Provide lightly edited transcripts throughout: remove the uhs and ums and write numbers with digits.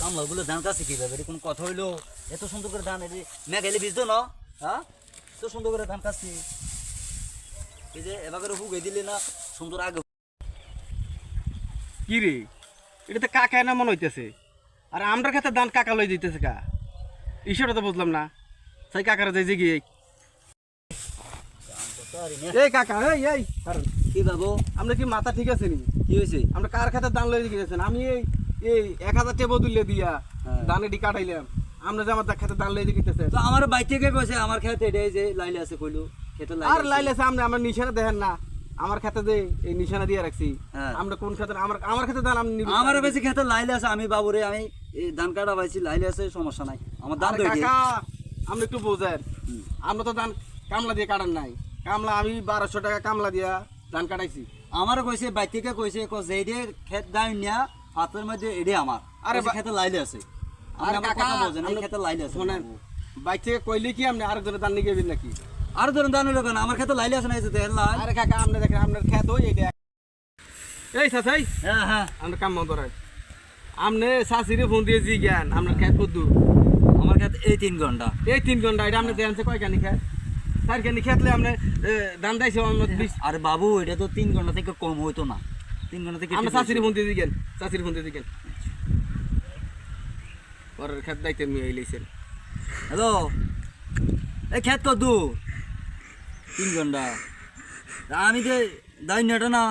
কামলাগুলো ধান কাছে কিভাবে এটা কোনো কথা হইলো? এত সুন্দর করে ধান এটি মেঘাইলে ভিজতো না? হ্যাঁ, এত সুন্দর করে ধান কাছে এই যে এভাবে হুগে দিলে না সুন্দর আগে। কি রে, এটা তো কাকা না মনে হইতেছে। আর আমরা খেতে ধান কাকা লই দিতেছে কা, ঈশ্বরটা তো বুঝলাম না। সেই কাকারা যাই যে গিয়ে এই কাকা, এই এই কারণ কি বাবু, আমরা কি মাথা ঠিক আছে নি? কি হয়েছে? আমরা কার খেতে ধান লই গিয়েছেন? আমি এই এই 1000 টাকা বদলে দিয়া ধান এটি কাটাইলাম। আমরা যে আমার খেতে ধান লই দিতেছে। তো আমার বাই থেকে কইছে আমার খেতে এটাই যে লাইলে আছে কইলো খেতে লাইলে আর লাইলে সামনে আমার নিশানা দেখেন না, আমার খেতে যে এই নিশানা দিয়ে রাখছি। আমরা কোন খেতে আমার খেতে ধান আমি নিব। আমার বেশি খেতে লাইলে আছে। আমি বাবুরে আমি এই ধান কাটা পাইছি, লাইলে আছে, সমস্যা নাই। আমার ধান তো কাকা আমরা একটু বোঝেন, আমরা তো ধান কামলা দিয়ে কাটান নাই। কামলা আমি 1200 টাকা কামলা দিয়া ধান কাটাইছি। আমারও কইছে বাই থেকে কইছে যে এডে খেত দাই না হাতের মধ্যে এডে আমার। আরে খেতে লাইলে আছে। আর আমার কাকা কথা বোঝেন, এই খেতে লাইলে আছে। শুনেন, বাইক থেকে কইলে কি আপনি আরেকজনের ধান নিয়ে গেবেন নাকি? আর ধরুন ধান হইলো কেন? আমার খেতে লাইলে আছে না, এই যে দেখেন লাই। আরে কাকা আপনি দেখেন আপনার খেত ওই এটা। এই চাচাই, হ্যাঁ হ্যাঁ, আমরা কাম বন্ধ রাখ। আপনি শাশিরে ফোন দিয়ে জি জ্ঞান আপনার খেত কদ্দু? আমার খেতে এই 3 ঘন্টা। এই 3 ঘন্টা এটা আপনি দেখেন কয় কানি খেত? 4 কানি খেতলে আপনি ধান দাইছে। আরে বাবু, এটা তো 3 ঘন্টা থেকে কম হইতো না। 3 ঘন্টা থেকে আমরা শাশিরে ফোন দিয়ে জি জ্ঞান, শাশিরে ফোন দিয়ে জি জ্ঞান। পরের খেত দাইতে নিয়ে আইলেছেন। হ্যালো, এই খেত কত দূর? 3 ঘন্টা। আমি যে দাই নেটা না,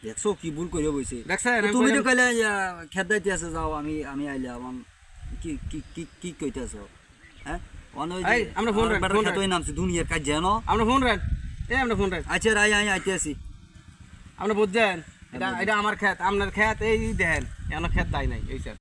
দেখছো কি ভুল করে বইছে। দেখছেন তুমি তো কইলে খেত দাইতে আছে, যাও আমি আমি আইলে আমার কি কি কি কি কইতেছো? হ্যাঁ, এই আমরা ফোন রাখ, ফোন রাখ। খেত নামছে দুনিয়ার কাজ জানো। আমরা ফোন রাখ, এই আমরা ফোন রাখ। আচ্ছা রাই আমি আইতে আছি। আপনি বুঝছেন এটা এটা আমার খেত, আপনার খেত এই দেখেন, এমন খেত দাই নাই এই স্যার।